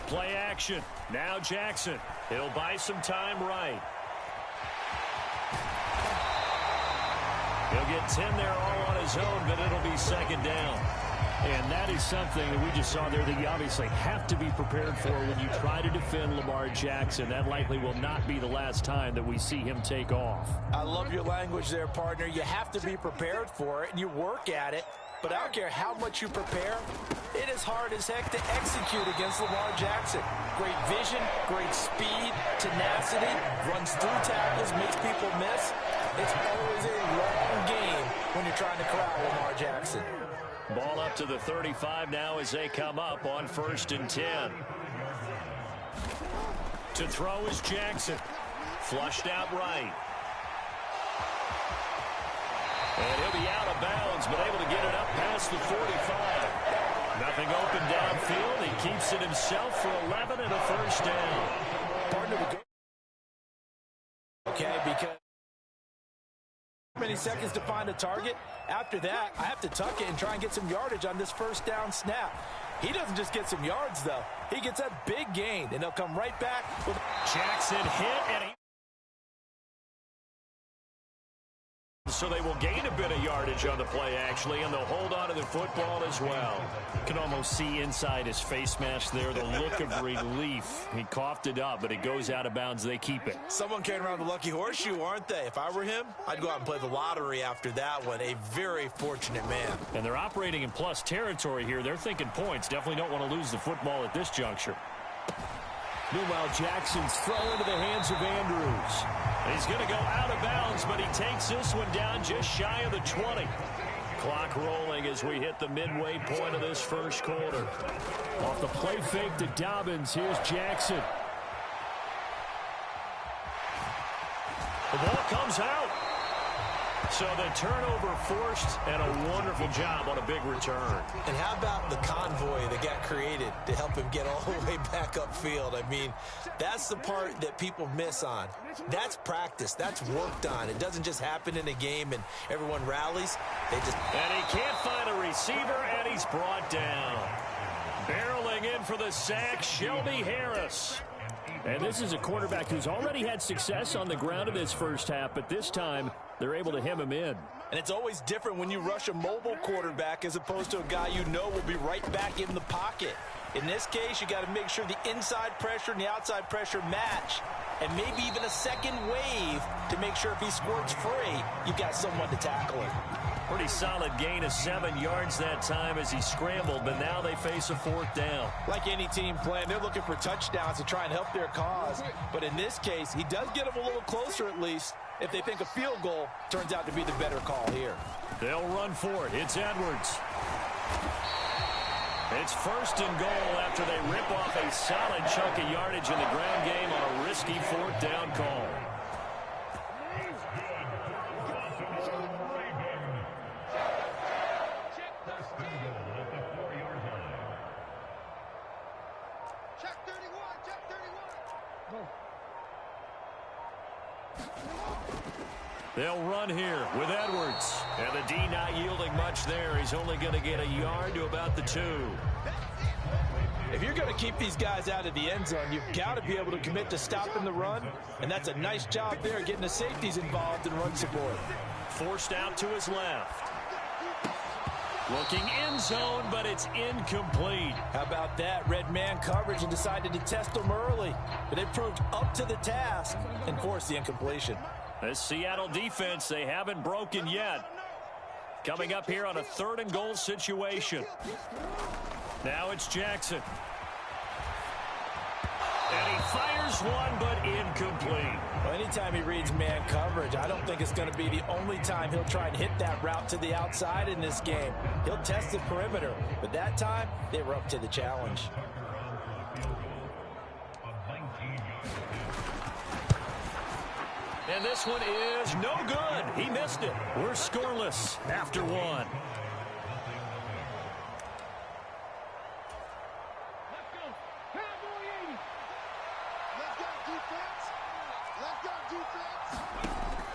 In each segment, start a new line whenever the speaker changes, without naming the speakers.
Play action. Now Jackson. He'll buy some time right. He'll get 10 there all on his own, but it'll be second down.
And that is something that we just saw there that you obviously have to be prepared for when you try to defend Lamar Jackson. That likely will not be the last time that we see him take off.
I love your language there, partner. You have to be prepared for it, and you work at it. But I don't care how much you prepare, it is hard as heck to execute against Lamar Jackson. Great vision, great speed, tenacity, runs through tackles, makes people miss. It's always a long game when you're trying to corral Lamar Jackson.
Ball up to the 35 now as they come up on 1st and 10. To throw is Jackson. Flushed out right. And he'll be out of bounds, but able to get it up past the 45. Nothing open downfield. He keeps it himself for 11 and a first down.
Partner would go. Okay, because many seconds to find a target. After that, I have to tuck it and try and get some yardage on this first down snap. He doesn't just get some yards, though. He gets a big gain, and he'll come right back with
Jackson hit, and so they will gain a bit of yardage on the play, actually, and they'll hold on to the football as well.
You can almost see inside his face mask there the look of relief. He coughed it up, but it goes out of bounds. They keep it.
Someone carrying around the lucky horseshoe, aren't they? If I were him, I'd go out and play the lottery after that one. A very fortunate man.
And they're operating in plus territory here. They're thinking points. Definitely don't want to lose the football at this juncture. Meanwhile, Jackson's thrown into the hands of Andrews.
He's going to go out of bounds, but he takes this one down just shy of the 20. Clock rolling as we hit the midway point of this first quarter.
Off the play fake to Dobbins, here's Jackson.
The ball comes out. So the turnover forced, and a wonderful job on a big return.
And how about the convoy that got created to help him get all the way back upfield? I mean, that's the part that people miss on. That's practice. That's worked on. It doesn't just happen in a game and everyone rallies.
And he can't find a receiver, and he's brought down. Barreling in for the sack, Shelby Harris.
And this is a quarterback who's already had success on the ground in this first half, but this time they're able to hem him in.
And it's always different when you rush a mobile quarterback as opposed to a guy you know will be right back in the pocket. In this case, you got to make sure the inside pressure and the outside pressure match, and maybe even a second wave to make sure if he squirts free, you've got someone to tackle him.
Pretty solid gain of 7 yards that time as he scrambled, but now they face a 4th down.
Like any team playing, they're looking for touchdowns to try and help their cause. But in this case, he does get them a little closer at least if they think a field goal turns out to be the better call here.
They'll run for it. It's Edwards. It's 1st and goal after they rip off a solid chunk of yardage in the ground game on a risky 4th down call. They'll run here with Edwards. And the D not yielding much there. He's only going to get a yard to about the 2.
If you're going to keep these guys out of the end zone, you've got to be able to commit to stopping the run. And that's a nice job there, getting the safeties involved in run support.
Forced out to his left. Looking end zone, but it's incomplete.
How about that? Red man coverage and decided to test them early. But they proved up to the task and forced the incompletion.
This Seattle defense, they haven't broken yet. Coming up here on a 3rd and goal situation. Now it's Jackson. And he fires one, but incomplete.
Well, anytime he reads man coverage, I don't think it's going to be the only time he'll try and hit that route to the outside in this game. He'll test the perimeter, but that time, they were up to the challenge.
And this one is no good. He missed it. We're scoreless after 1.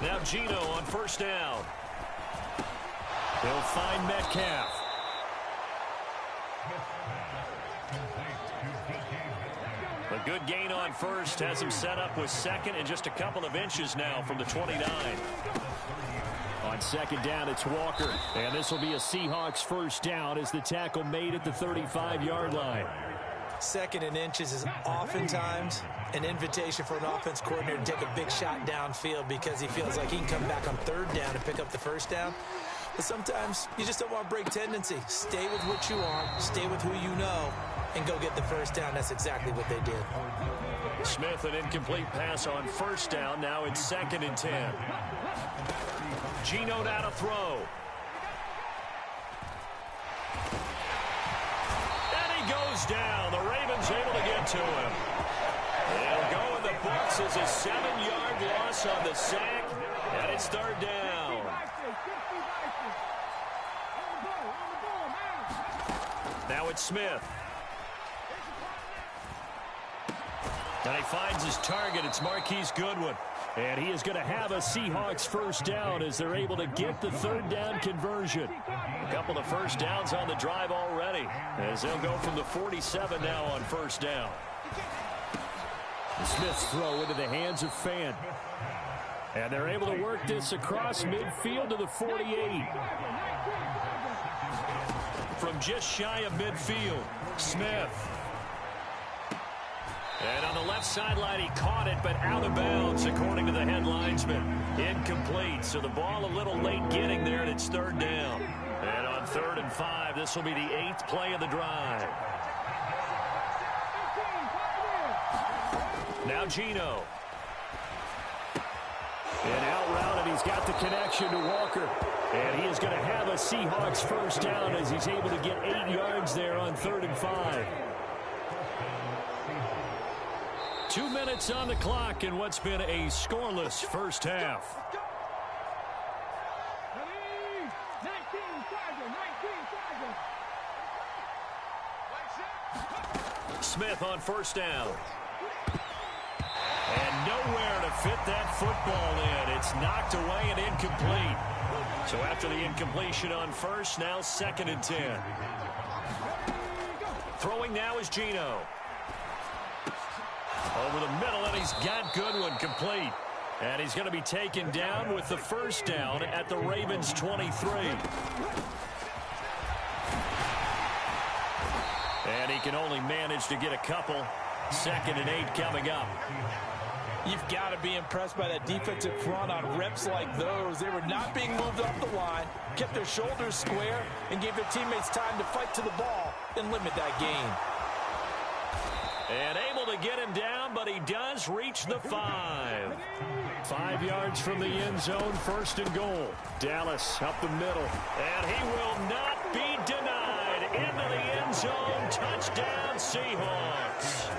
Now Gino on 1st down. He'll find Metcalf.
good gain on first. Has him set up with second and just a couple of inches now from the 29. On second down, it's Walker. And this will be a Seahawks first down as the tackle made at the 35-yard line.
Second and inches is oftentimes an invitation for an offense coordinator to take a big shot downfield because he feels like he can come back on third down and pick up the first down. But sometimes you just don't want to break tendency. Stay with what you are, stay with who you know, and go get the first down. That's exactly what they did.
Smith, an incomplete pass on first down. Now it's 2nd and 10. Geno now to throw. And he goes down. The Ravens able to get to him. They'll go in the books as a 7-yard loss on the sack. And it's third down. Now it's Smith. And he finds his target. It's Marquise Goodwin. And he is going to have a Seahawks first down as they're able to get the third down conversion. A couple of first downs on the drive already as they'll go from the 47 now on first down. Smith's throw into the hands of Fant. And they're able to work this across midfield to the 48. From just shy of midfield, Smith. And on the left sideline, he caught it, but out of bounds, according to the head linesman. Incomplete, so the ball a little late getting there, and it's third down. And on 3rd and 5, this will be the 8th play of the drive. Now Geno. And out route, and he's got the connection to Walker. And he is going to have a Seahawks first down as he's able to get 8 yards there on 3rd and 5. 2 minutes on the clock in what's been a scoreless first half. Smith on first down. And nowhere to fit that football in. It's knocked away and incomplete. So after the incompletion on first, now 2nd and 10. Throwing now is Geno. Over the middle, and he's got Goodwin complete. And he's going to be taken down with the first down at the Ravens' 23. And he can only manage to get a couple. 2nd and 8 coming up.
You've got to be impressed by that defensive front on reps like those. They were not being moved off the line, kept their shoulders square, and gave their teammates time to fight to the ball and limit that gain.
And able to get him down, but he does reach the 5. 5 yards from the end zone, 1st and goal. Dallas up the middle, and he will not be denied. Into the end zone, touchdown Seahawks.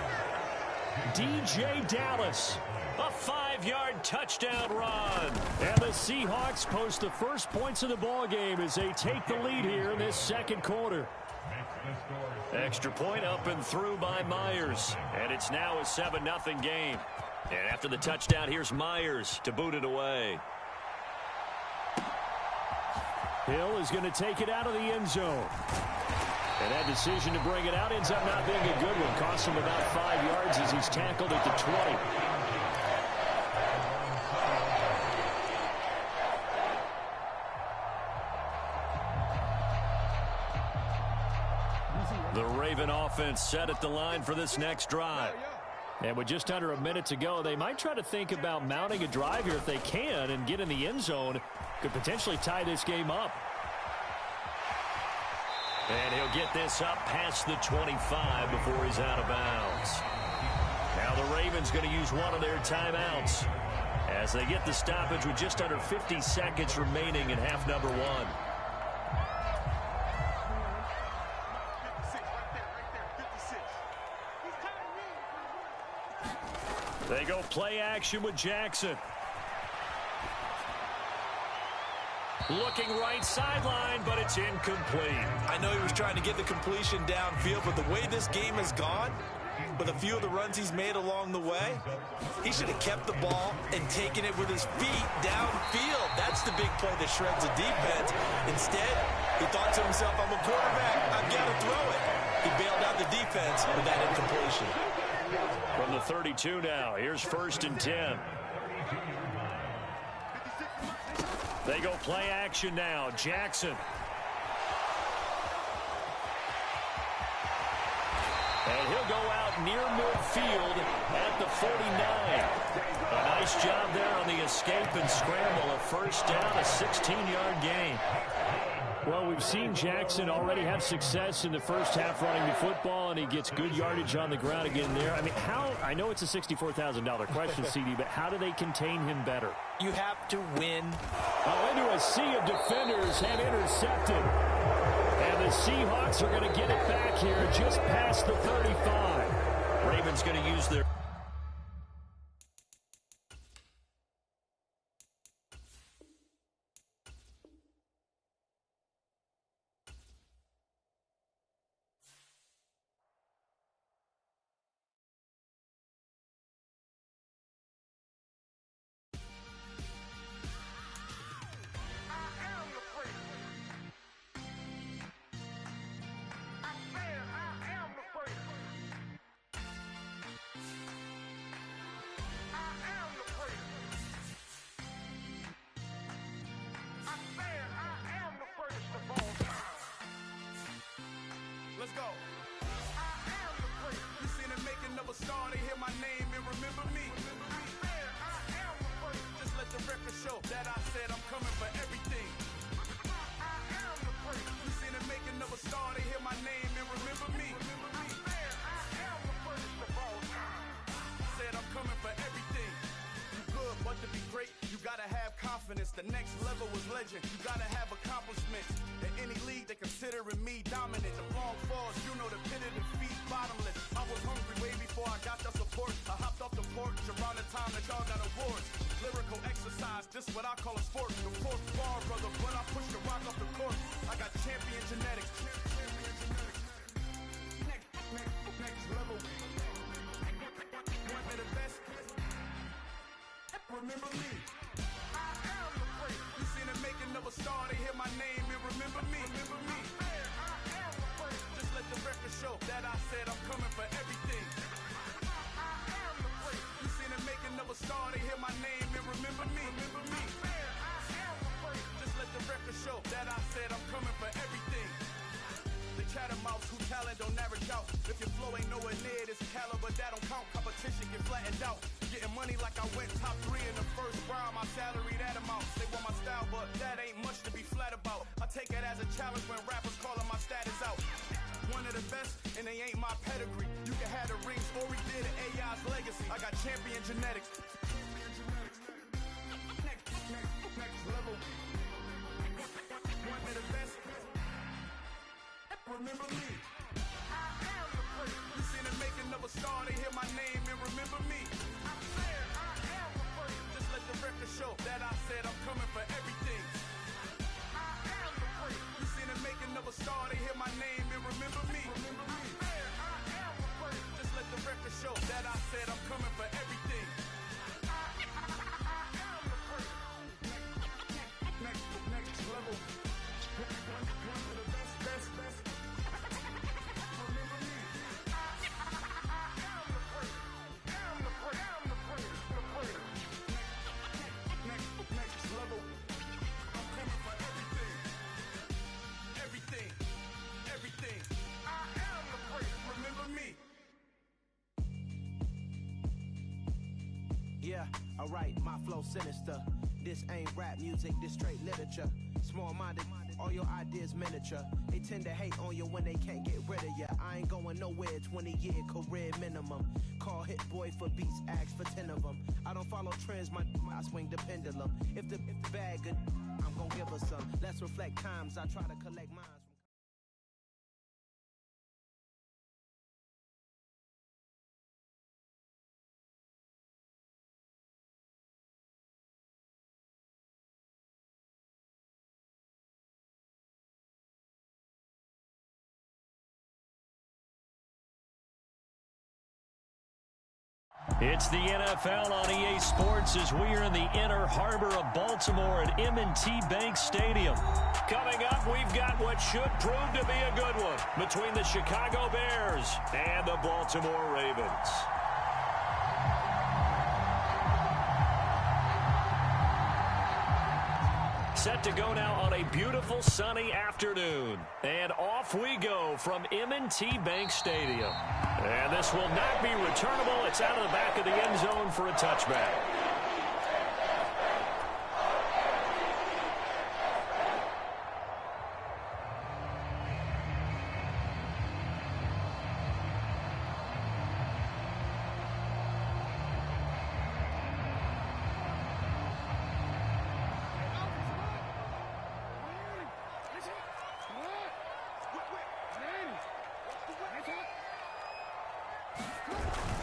DJ Dallas, a 5-yard touchdown run. And the Seahawks post the first points of the ball game as they take the lead here in this second quarter. Extra point up and through by Myers. And it's now a 7-0 game. And after the touchdown, here's Myers to boot it away. Hill is going to take it out of the end zone. And that decision to bring it out ends up not being a good one. Costs him about 5 yards as he's tackled at the 20. The Raven offense set at the line for this next drive. And with just under a minute to go, they might try to think about mounting a drive here if they can and get in the end zone. Could potentially tie this game up. And he'll get this up past the 25 before he's out of bounds. Now the Ravens going to use one of their timeouts as they get the stoppage with just under 50 seconds remaining in half number 1. They go play action with Jackson. Looking right sideline, but it's incomplete.
I know he was trying to get the completion downfield, but the way this game has gone, with a few of the runs he's made along the way, he should have kept the ball and taken it with his feet downfield. That's the big play that shreds the defense. Instead, he thought to himself, I'm a quarterback, I've got to throw it. He bailed out the defense with that incompletion.
From the 32 now, here's 1st and 10. They go play action now. Jackson. And he'll go out near midfield at the 49. A nice job there on the escape and scramble. A first down, a 16-yard gain.
Well, we've seen Jackson already have success in the first half running the football, and he gets good yardage on the ground again there. I mean, I know it's a $64,000 question, CD, but how do they contain him better?
You have to win.
Into a sea of defenders and intercepted. And the Seahawks are going to get it back here just past the 35.
Ravens going to use their...
Let's go. I am the great. You seen the making of a star, they hear my name and remember me. I am the great. Just let the record show that I said I'm coming for everything. I am the great. You seen the making of a star, they hear my name and remember me. I am the greatest of all time. Said I'm coming for everything. You good, but to be great, you gotta have confidence. The next level was legend. You gotta have accomplishments. In any league, they considering me dominant. The wrong falls, you know the pit of defeat, bottomless. I was hungry way before I got the support. I hopped off the porch around the time that y'all got awards. Lyrical exercise, this what I call a sport. The fourth bar, brother, when I push the rock off the court. I got champion genetics. Next level. One of the best. Remember me. I am the great. You seen the making of a star, they hear my name and remember me. Remember me. I am the great. Just let the record show that I said I'm coming for everything. I am the great. You seen the making of a star, they hear my name and remember me. Remember me. I am the great. Just let the record show that I said I'm coming for everything. The chattermouths who talent don't average out. If your flow ain't nowhere near this caliber, that don't count. Competition get flattened out. Getting money like I went top 3 in the first round. My salary that amount. They want my style, but that ain't much to be flat about. I take it as a challenge when rappers calling my status out. One of the best, and they ain't my pedigree. You can have the rings, or we did an AI's legacy. I got champion genetics. Next level. One of the best. Remember me. I am the great. You seen the making of a star, they hear my name and remember me. I said I am the great. Just let the record show that I said I'm coming for everything. I am the great. You seen the making of a star, they hear my name and remember me. Remember me. I am the great. Just let the record show that I said I'm coming for everything. I am the great. Next level. One of the best.
Yeah, alright, my flow sinister. This ain't rap music, this straight literature. Small-minded, all your ideas miniature. They tend to hate on you when they can't get rid of you. I ain't going nowhere, 20-year career minimum. Call Hit Boy for beats, ask for 10 of them. I don't follow trends, I swing the pendulum. If the bag good, I'm gonna give her some. Let's reflect times, I try to collect mines.
It's the NFL on EA Sports as we are in the inner harbor of Baltimore at M&T Bank Stadium. Coming up, we've got what should prove to be a good one between the Chicago Bears and the Baltimore Ravens. set to go now on a beautiful sunny afternoon. And off we go from M&T Bank Stadium. And this will not be returnable. It's out of the back of the end zone for a touchback.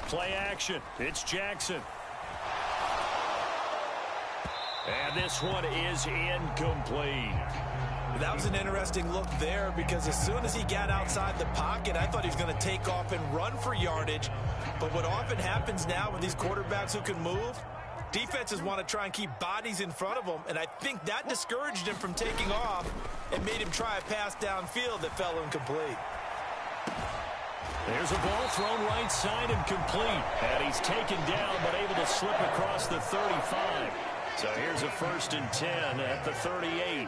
Play action. It's Jackson. And this one is incomplete.
That was an interesting look there because as soon as he got outside the pocket, I thought he was going to take off and run for yardage. But what often happens now with these quarterbacks who can move, defenses want to try and keep bodies in front of them, and I think that discouraged him from taking off and made him try a pass downfield that fell incomplete.
There's a ball thrown right side and complete. And he's taken down but able to slip across the 35. So here's a 1st and 10 at the 38.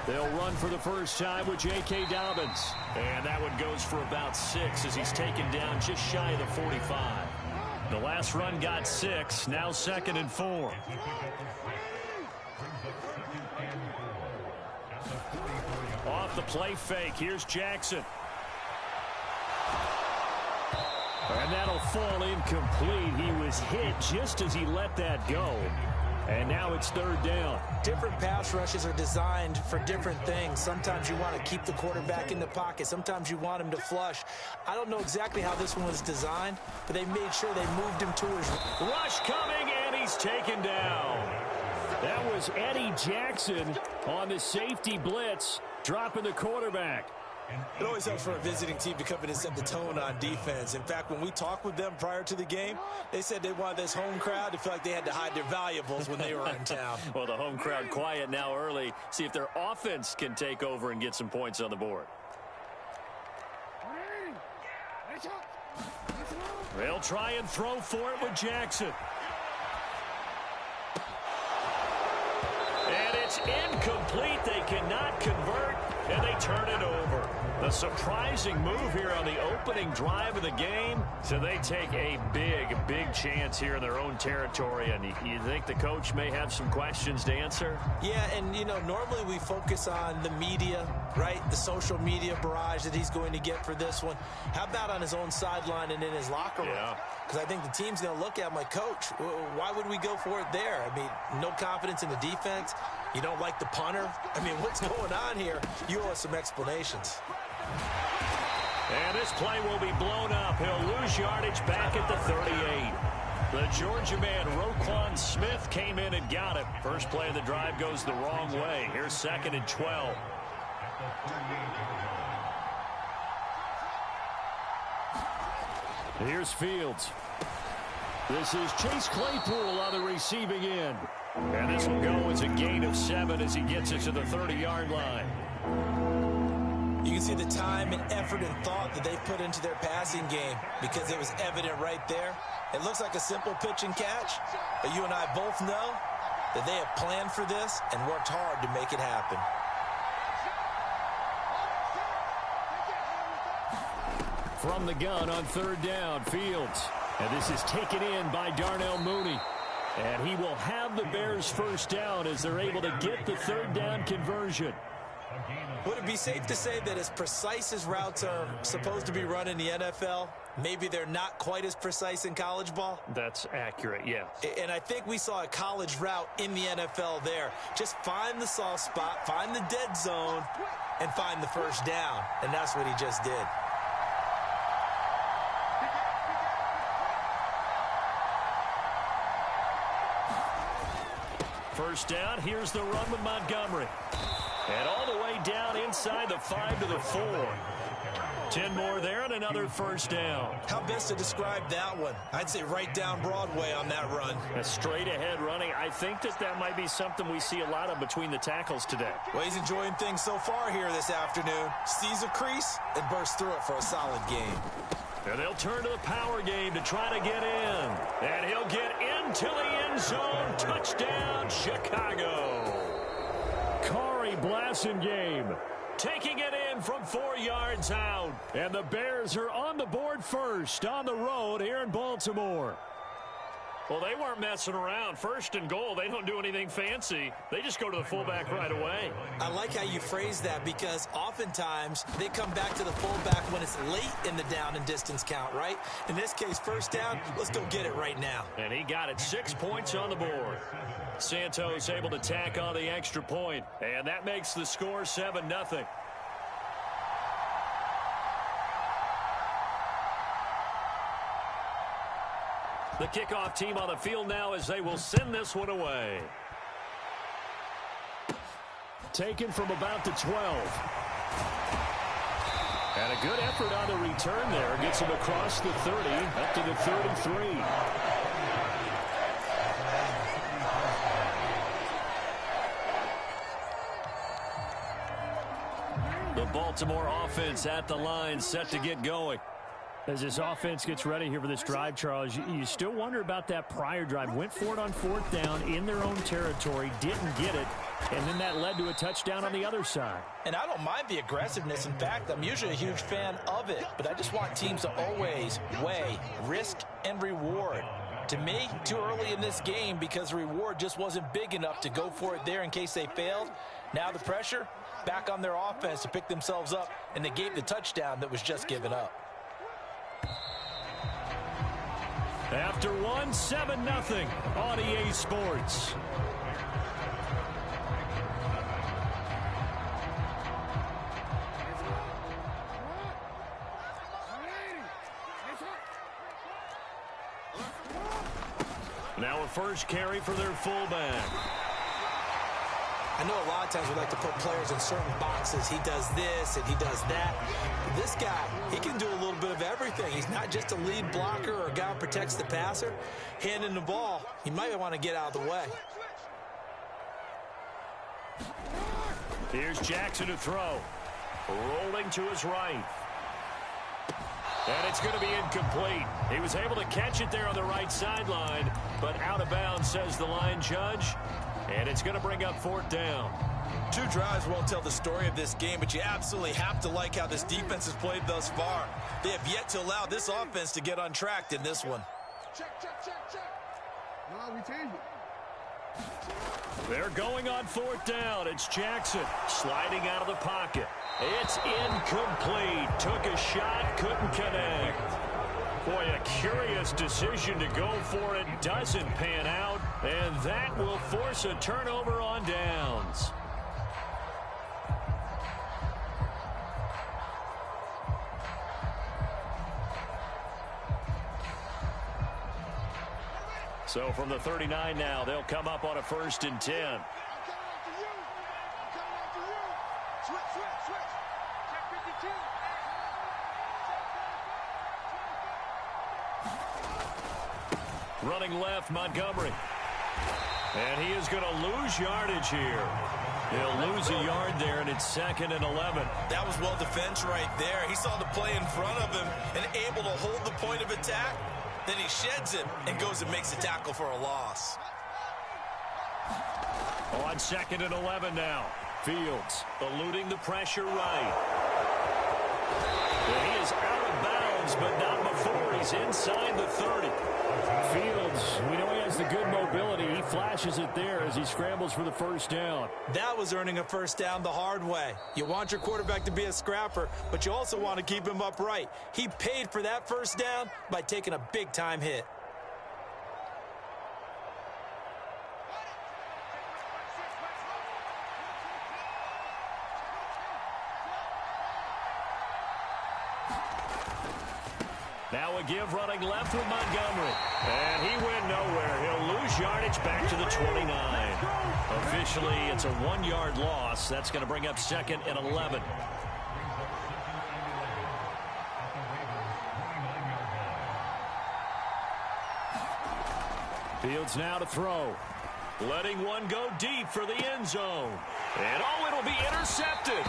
They'll run for the first time with J.K. Dobbins. And that one goes for about 6 as he's taken down just shy of the 45. The last run got 6. Now 2nd and 4. Off the play fake. Here's Jackson. And that'll fall incomplete. He was hit just as he let that go. And now it's 3rd down.
Different pass rushes are designed for different things. Sometimes you want to keep the quarterback in the pocket. Sometimes you want him to flush. I don't know exactly how this one was designed, but they made sure they moved him to his
rush coming, and he's taken down. That was Eddie Jackson on the safety blitz, dropping the quarterback.
It always helps for a visiting team to come in and set the tone on defense. In fact, when we talked with them prior to the game, they said they wanted this home crowd to feel like they had to hide their valuables when they were in town.
Well, the home crowd quiet now early. See if their offense can take over and get some points on the board. They'll try and throw for it with Jackson. And it's incomplete. They cannot convert, and they turn it over. A surprising move here on the opening drive of the game. So they take a big chance here in their own territory. And you think the coach may have some questions to answer?
Yeah, and, you know, normally we focus on the media, right? The social media barrage that he's going to get for this one. How about on his own sideline and in his locker room?
Yeah.
Because I think the team's going to look at him like, Coach, why would we go for it there? I mean, no confidence in the defense. You don't like the punter? I mean, what's going on here? You owe us some explanations.
And this play will be blown up. He'll lose yardage back at the 38. The Georgia man, Roquan Smith, came in and got it. First play of the drive goes the wrong way. Here's 2nd and 12. Here's Fields. This is Chase Claypool on the receiving end. And this will go as a gain of 7 as he gets it to the 30-yard line.
You can see the time and effort and thought that they put into their passing game because it was evident right there. It looks like a simple pitch and catch, but you and I both know that they have planned for this and worked hard to make it happen.
From the gun on 3rd down, Fields. And this is taken in by Darnell Mooney. And he will have the Bears first down as they're able to get the 3rd down conversion.
Would it be safe to say that as precise as routes are supposed to be run in the NFL, maybe they're not quite as precise in college ball?
That's accurate, yeah.
And I think we saw a college route in the NFL there. Just find the soft spot, find the dead zone, and find the first down. And that's what he just did.
First down, here's the run with Montgomery. And all the way down inside the 5 to the 4. 10 more there and another first down.
How best to describe that one? I'd say right down Broadway on that run.
A straight ahead running. I think that might be something we see a lot of between the tackles today.
Well, he's enjoying things so far here this afternoon. Sees a crease and bursts through it for a solid game.
And they'll turn to the power game to try to get in. And he'll get into the end end zone. Touchdown, Chicago.
Corey Blasingame
Taking it in from 4 yards out.
And the Bears are on the board first on the road here in Baltimore.
Well, they weren't messing around. First and goal, they don't do anything fancy. They just go to the fullback right away.
I like how you phrase that because oftentimes they come back to the fullback when it's late in the down and distance count, right? In this case, first down, let's go get it right now.
And he got it. 6 points on the board. Santos able to tack on the extra point, and that makes the score 7-0. The kickoff team on the field now as they will send this one away.
Taken from about the 12. And a good effort on the return there. Gets him across the 30, up to the 33.
The Baltimore offense at the line, set to get going.
As this offense gets ready here for this drive, Charles, you still wonder about that prior drive. Went for it on 4th down in their own territory, didn't get it, and then that led to a touchdown on the other side.
And I don't mind the aggressiveness. In fact, I'm usually a huge fan of it, but I just want teams to always weigh risk and reward. To me, too early in this game because the reward just wasn't big enough to go for it there in case they failed. Now the pressure back on their offense to pick themselves up, and they gave the touchdown that was just given up.
After 7-0 on EA Sports.
Now a first carry for their fullback.
I know a lot of times we like to put players in certain boxes. He does this and he does that. This guy, he can do a little bit of everything. He's not just a lead blocker or a guy who protects the passer. Handing the ball, he might want to get out of the way.
Here's Jackson to throw. Rolling to his right. And it's going to be incomplete. He was able to catch it there on the right sideline, but out of bounds, says the line judge. And it's going to bring up 4th down.
2 drives won't tell the story of this game, but you absolutely have to like how this defense has played thus far. They have yet to allow this offense to get untracked in this one.
Check. No, we change it.
They're going on 4th down. It's Jackson sliding out of the pocket. It's incomplete. Took a shot, couldn't connect. Boy, a curious decision to go for it. Doesn't pan out, and that will force a turnover on downs. So from the 39 now, they'll come up on a 1st and 10. Running left, Montgomery. And he is going to lose yardage here. He'll lose a yard there, and it's 2nd and 11.
That was well defense right there. He saw the play in front of him and able to hold the point of attack. Then he sheds it and goes and makes a tackle for a loss.
On 2nd and 11 now. Fields eluding the pressure right. And he is out of bounds, but not before he's inside the 30.
Fields, we know he has the good mobility. He flashes it there as he scrambles for the 1st down.
That was earning a 1st down the hard way. You want your quarterback to be a scrapper, but you also want to keep him upright. He paid for that 1st down by taking a big-time hit.
Now a give running left with Montgomery. And he went nowhere. He'll lose yardage back to the 29. Officially, it's a 1-yard loss. That's going to bring up 2nd and 11.
Fields now to throw.
Letting one go deep for the end zone. And it'll be intercepted.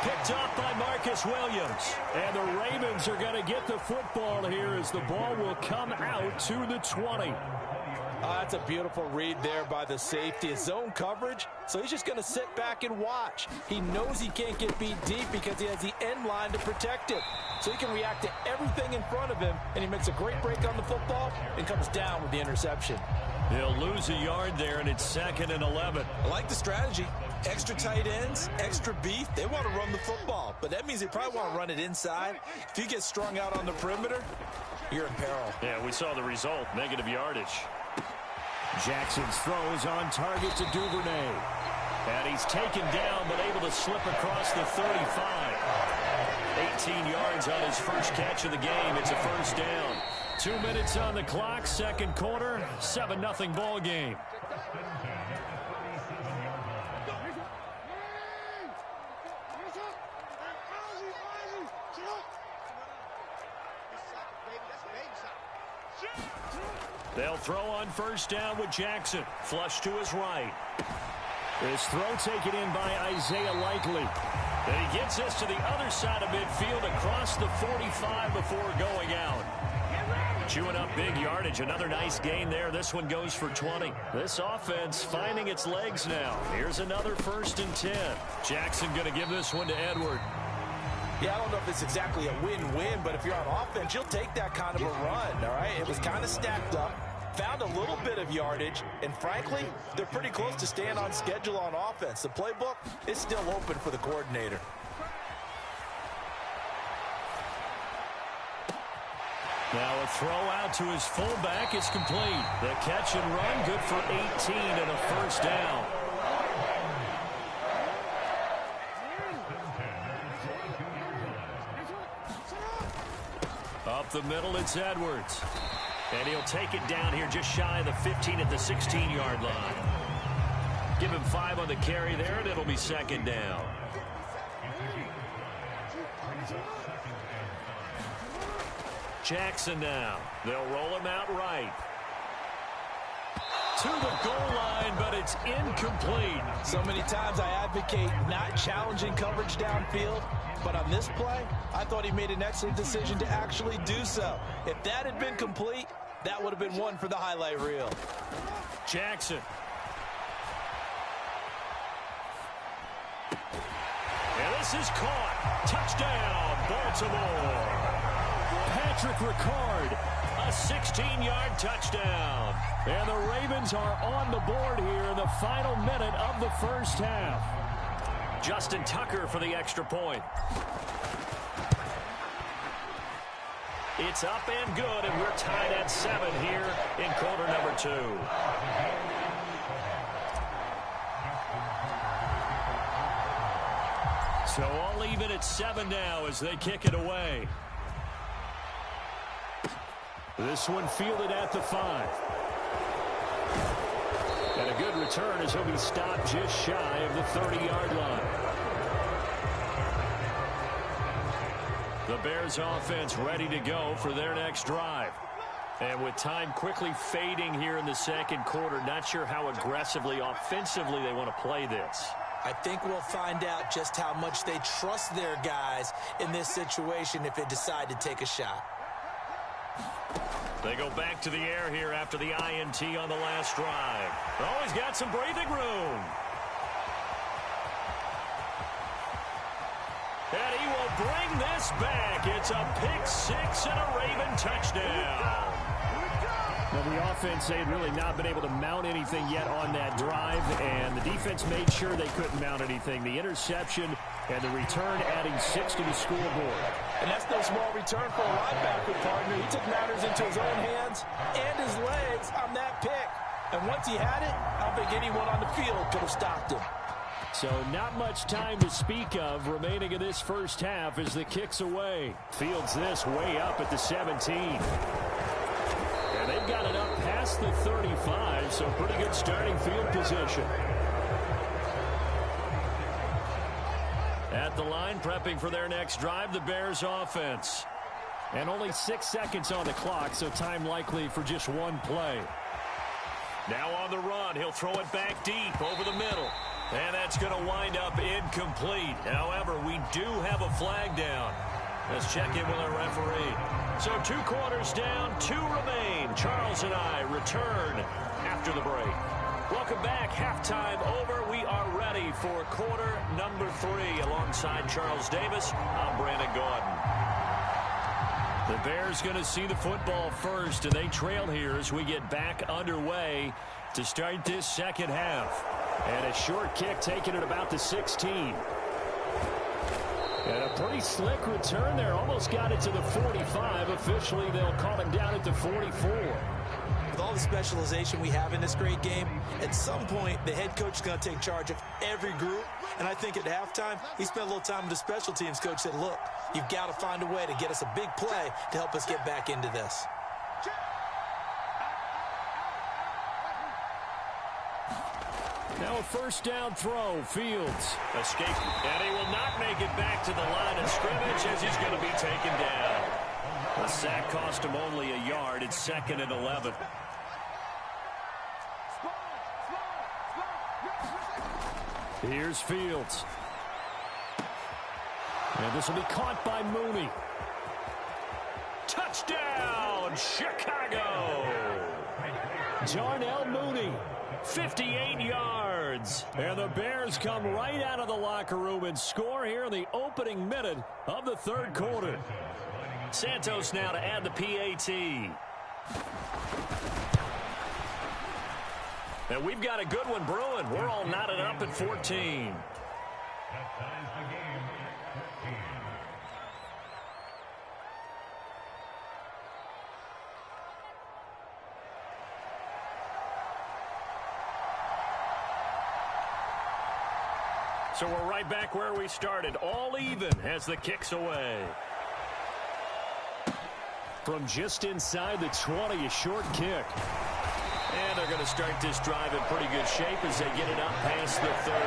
Picked up by Marcus Williams.
And the Ravens are going to get the football here as the ball will come out to the 20.
That's That's a beautiful read there by the safety. His zone coverage, so he's just going to sit back and watch. He knows he can't get beat deep because he has the end line to protect him. So he can react to everything in front of him, and he makes a great break on the football and comes down with the interception.
He'll lose a yard there, and it's 2nd and 11.
I like the strategy. Extra tight ends, extra beef. They want to run the football, but that means they probably want to run it inside. If you get strung out on the perimeter, you're in peril.
Yeah, we saw the result, negative yardage.
Jackson's throw is on target to Duvernay.
And he's taken down, but able to slip across the 35. 18 yards on his first catch of the game. It's a first down. 2 minutes on the clock, second quarter, 7-0 ball game. They'll throw on first down with Jackson. Flush to his right.
This throw taken in by Isaiah Likely.
And he gets us to the other side of midfield across the 45 before going out. Chewing up big yardage. Another nice gain there. This one goes for 20. This offense finding its legs now. Here's another 1st and 10. Jackson going to give this one to Edward.
Yeah, I don't know if it's exactly a win-win, but if you're on offense, you'll take that kind of a run, all right? It was kind of stacked up, found a little bit of yardage, and frankly, they're pretty close to staying on schedule on offense. The playbook is still open for the coordinator.
Now a throw out to his fullback is complete. The catch and run good for 18 and a first down. Up the middle, it's Edwards. And he'll take it down here just shy of the 15 at the 16-yard line. Give him 5 on the carry there, and it'll be 2nd down. Jackson now. They'll roll him out right. To the goal line, but it's incomplete.
So many times I advocate not challenging coverage downfield, but on this play, I thought he made an excellent decision to actually do so. If that had been complete, that would have been one for the highlight reel.
Jackson. And this is caught. Touchdown, Baltimore. Patrick Ricard, a 16-yard touchdown. And the Ravens are on the board here in the final minute of the first half. Justin Tucker for the extra point. It's up and good, and we're tied at 7 here in quarter number 2. So all even at 7 now as they kick it away. This one fielded at the 5. And a good return as he'll be stopped just shy of the 30-yard line. The Bears offense ready to go for their next drive. And with time quickly fading here in the second quarter, not sure how aggressively, offensively they want to play this.
I think we'll find out just how much they trust their guys in this situation if they decide to take a shot.
They go back to the air here after the INT on the last drive. Oh, he's got some breathing room. And he will bring this back. It's a pick-6 and a Raven touchdown.
Well, the offense, they had really not been able to mount anything yet on that drive, and the defense made sure they couldn't mount anything. The interception and the return adding 6 to the scoreboard.
And that's no small return for a linebacker partner. He took matters into his own hands and his legs on that pick. And once he had it, I don't think anyone on the field could have stopped him.
So not much time to speak of remaining in this first half as the kick's away. Fields this way up at the 17. And they've got it up past the 35, so pretty good starting field position.
At the line, prepping for their next drive, the Bears offense.
And only 6 seconds on the clock, so time likely for just one play.
Now on the run, he'll throw it back deep over the middle. And that's going to wind up incomplete. However, we do have a flag down. Let's check in with our referee. So 2 quarters down, 2 remain. Charles and I return after after the break. Welcome back. Halftime over. We are ready for quarter number 3. Alongside Charles Davis, I'm Brandon Gordon. The Bears going to see the football first, and they trail here as we get back underway to start this second half. And a short kick taken at about the 16. And a pretty slick return there. Almost got it to the 45. Officially, they'll call him down at the 44.
With all the specialization we have in this great game, at some point, the head coach is going to take charge of every group. And I think at halftime, he spent a little time with the special teams coach, said, look, you've got to find a way to get us a big play to help us get back into this.
Now a first down throw. Fields escape, and he will not make it back to the line of scrimmage as he's going to be taken down. The sack cost him only a yard. It's 2nd and 11. Here's Fields. And this will be caught by Mooney. Touchdown, Chicago! Darnell Mooney, 58 yards. And the Bears come right out of the locker room and score here in the opening minute of the third quarter. Santos now to add the PAT. And we've got a good one brewing. We're all knotted up at 14. So we're right back where we started. All even as the kick's away. From just inside the 20, a short kick. And they're going to start this drive in pretty good shape as they get it up past the 30.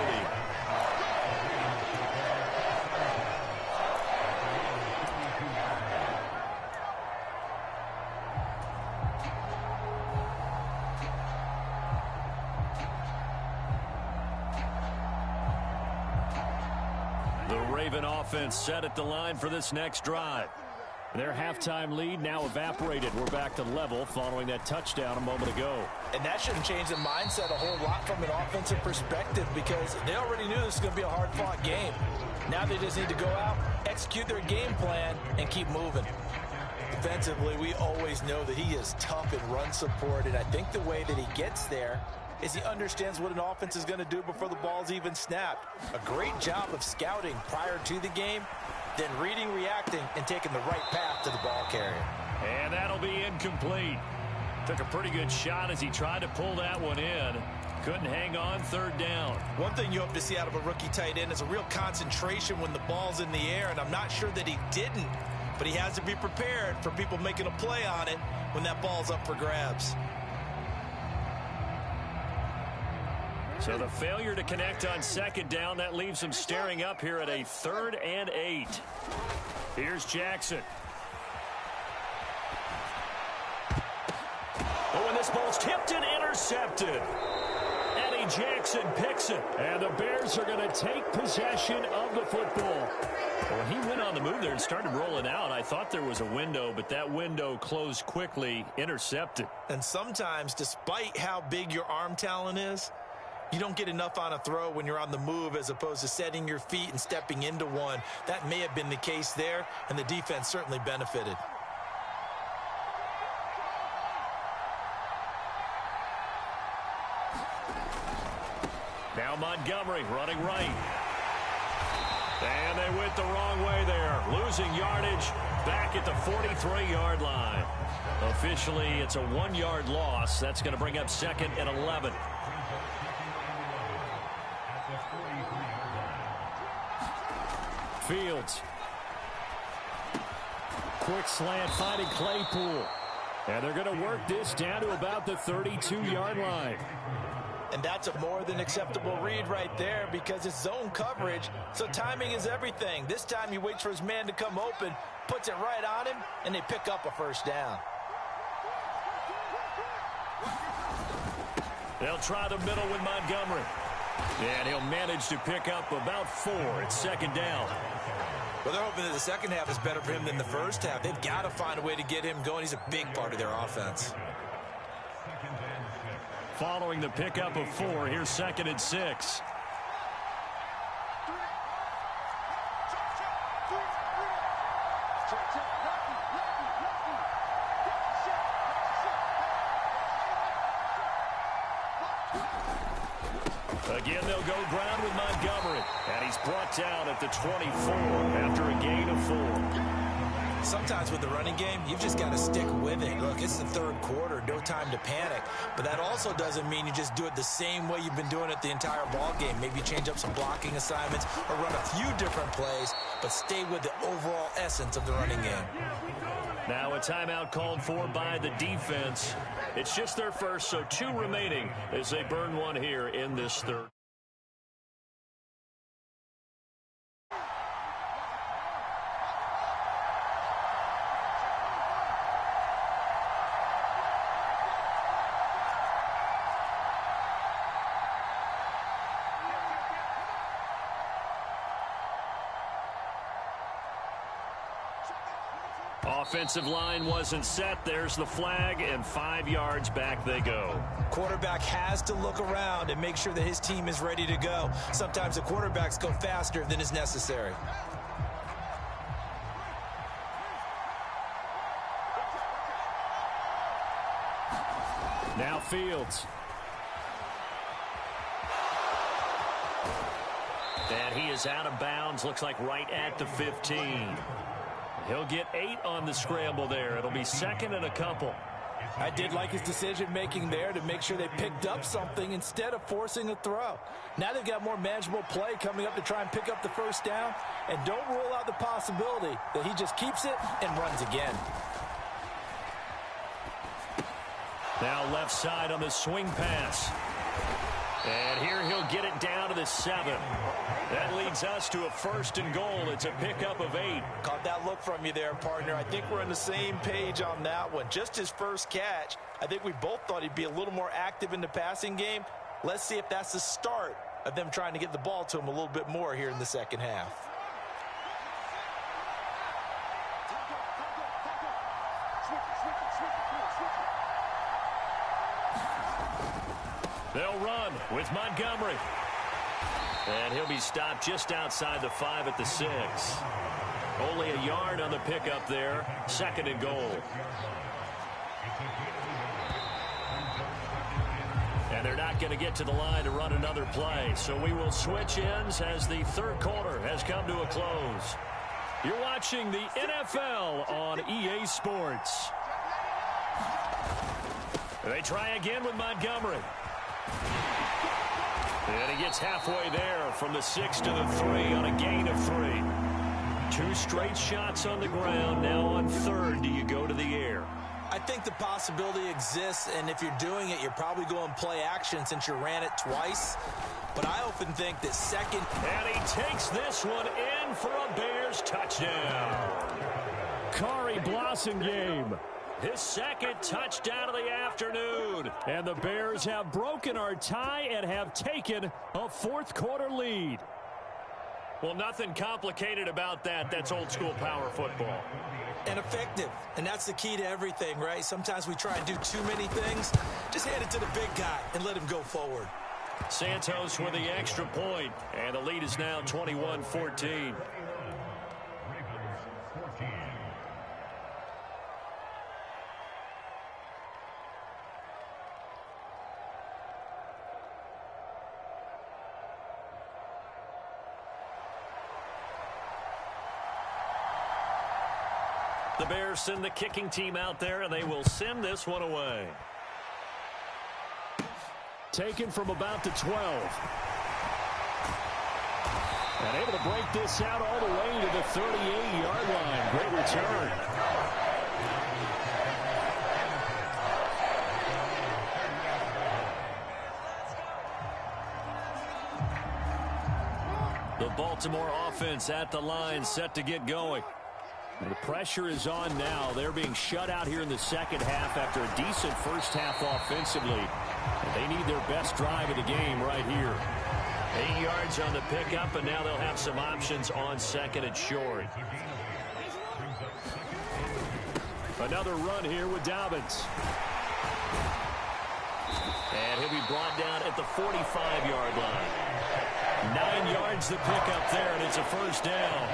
The Raven offense set at the line for this next drive. Their halftime lead now evaporated. We're back to level following that touchdown a moment ago.
And that shouldn't change the mindset a whole lot from an offensive perspective because they already knew this was going to be a hard-fought game. Now they just need to go out, execute their game plan, and keep moving. Defensively, we always know that he is tough in run support, and I think the way that he gets there is he understands what an offense is going to do before the ball's even snapped. A great job of scouting prior to the game, then reading, reacting, and taking the right path to the ball carrier.
And that'll be incomplete. Took a pretty good shot as he tried to pull that one in. Couldn't hang on, third down.
One thing you hope to see out of a rookie tight end is a real concentration when the ball's in the air, and I'm not sure that he didn't, but he has to be prepared for people making a play on it when that ball's up for grabs.
So the failure to connect on second down, that leaves him staring up here at a 3rd and 8. Here's Jackson. Oh, and this ball's tipped and intercepted. Eddie Jackson picks it. And the Bears are going to take possession of the football. When he went on the move there and started rolling out, I thought there was a window, but that window closed quickly, intercepted.
And sometimes, despite how big your arm talent is, you don't get enough on a throw when you're on the move as opposed to setting your feet and stepping into one. That may have been the case there, and the defense certainly benefited.
Now Montgomery running right. And they went the wrong way there. Losing yardage back at the 43-yard line. Officially, it's a 1-yard loss. That's going to bring up 2nd and 11. Fields. Quick slant finding Claypool. And they're going to work this down to about the 32-yard line.
And that's a more than acceptable read right there because it's zone coverage, so timing is everything. This time he waits for his man to come open, puts it right on him, and they pick up a first down.
They'll try the middle with Montgomery. And he'll manage to pick up about 4 at second down.
Well, they're hoping that the second half is better for him than the first half. They've got to find a way to get him going. He's a big part of their offense.
following the pickup of 4. Here's 2nd and 6. Again, they'll go ground with Montgomery. And he's brought down at the 24 after a gain of 4.
Sometimes with the running game, you've just got to stick with it. Look, it's the third quarter, no time to panic. But that also doesn't mean you just do it the same way you've been doing it the entire ball game. Maybe change up some blocking assignments or run a few different plays, but stay with the overall essence of the running game.
Now a timeout called for by the defense. It's just their first, so 2 remaining as they burn one here in this third. Offensive line wasn't set. There's the flag, and 5 yards back they go.
Quarterback has to look around and make sure that his team is ready to go. Sometimes the quarterbacks go faster than is necessary.
Now Fields. And he is out of bounds. Looks like right at the 15. He'll get 8 on the scramble there. It'll be 2nd and a couple.
I did like his decision-making there to make sure they picked up something instead of forcing a throw. Now they've got more manageable play coming up to try and pick up the first down. And don't rule out the possibility that he just keeps it and runs again.
Now left side on the swing pass. And here he'll get it down to the 7. That leads us to a 1st and goal. It's a pickup of 8.
Caught that look from you there, partner. I think we're on the same page on that one. Just his first catch. I think we both thought he'd be a little more active in the passing game. Let's see if that's the start of them trying to get the ball to him a little bit more here in the second half.
They'll run with Montgomery. And he'll be stopped just outside the 5 at the 6. Only a yard on the pickup there. 2nd and goal. And they're not going to get to the line to run another play. So we will switch ends as the third quarter has come to a close. You're watching the NFL on EA Sports. They try again with Montgomery. And he gets halfway there from the 6 to the 3 on a gain of 3. 2 straight shots on the ground. Now on 3rd, do you go to the air?
I think the possibility exists, and if you're doing it, you're probably going play action since you ran it twice. But I often think that 2nd.
And he takes this one in for a Bears touchdown. Kari Blossengame. His 2nd touchdown of the afternoon. And the Bears have broken our tie and have taken a 4th quarter lead. Well, nothing complicated about that. That's old school power football.
And effective. And that's the key to everything, right? Sometimes we try and do too many things. Just hand it to the big guy and let him go forward.
Santos with the extra point. And the lead is now 21-14. The Bears send the kicking team out there, and they will send this one away. Taken from about the 12. And able to break this out all the way to the 38-yard line. Great return. The Baltimore offense at the line, set to get going. The pressure is on now. They're being shut out here in the second half after a decent first half offensively. And they need their best drive of the game right here. 8 yards on the pickup, and now they'll have some options on 2nd and short. Another run here with Dobbins. And he'll be brought down at the 45-yard line. 9 yards the pickup there, and it's a first down.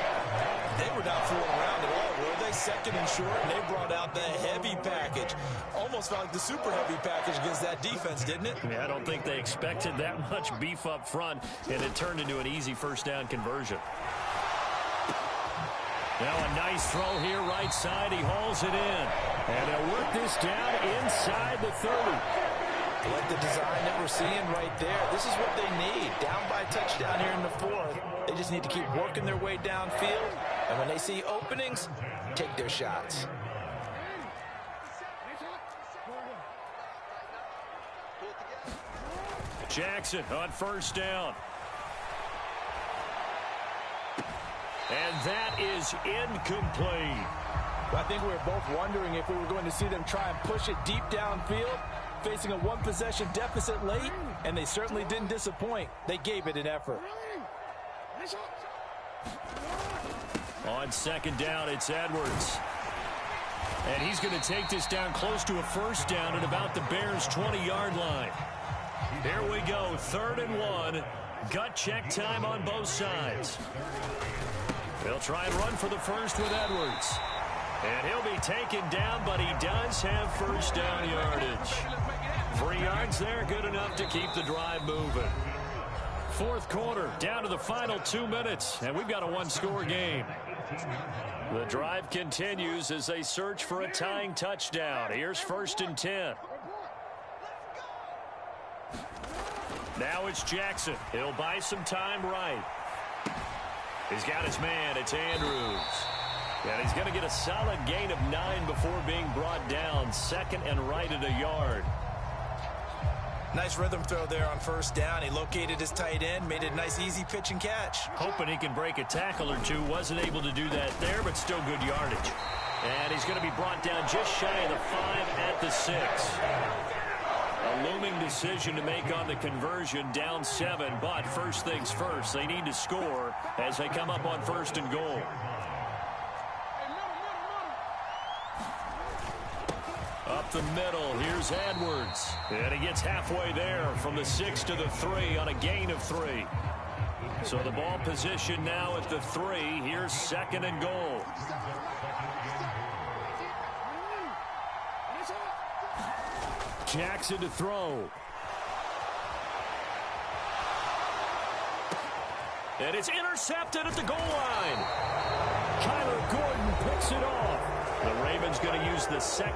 They were not fooling around at all, were they? Second and short, and they brought out the heavy package. Almost felt like the super heavy package against that defense, didn't it?
Yeah, I don't think they expected that much beef up front, and it turned into an easy first down conversion. Now a nice throw here right side. He hauls it in. And they'll work this down inside the 30.
Like the design that we're seeing right there. This is what they need. Down by a touchdown here in the fourth. They just need to keep working their way downfield. And when they see openings, take their shots.
Jackson on first down. And that is incomplete.
I think we were both wondering if we were going to see them try and push it deep downfield, facing a one-possession deficit late, and they certainly didn't disappoint. They gave it an effort.
On second down, it's Edwards. And he's going to take this down close to a first down at about the Bears' 20-yard line. Here we go, 3rd and 1. Gut check time on both sides. They'll try and run for the first with Edwards. And he'll be taken down, but he does have first down yardage. 3 yards there, good enough to keep the drive moving. Fourth quarter, down to the final 2 minutes, and we've got a one-score game. The drive continues as they search for a tying touchdown. Here's 1st and 10. Now it's Jackson. He'll buy some time right. He's got his man. It's Andrews. And he's going to get a solid gain of 9 before being brought down. 2nd and right at a yard.
Nice rhythm throw there on first down. He located his tight end, made it a nice, easy pitch and catch.
Hoping he can break a tackle or two. Wasn't able to do that there, but still good yardage. And he's going to be brought down just shy of the 5 at the 6. A looming decision to make on the conversion, down 7, but first things first, they need to score as they come up on 1st and goal. Up the middle, here's Edwards. And he gets halfway there from the 6 to the 3 on a gain of 3. So the ball position now at the 3. Here's 2nd and goal. Jackson to throw. And it's intercepted at the goal line. Kyler Gordon picks it off. The Ravens going to use the second.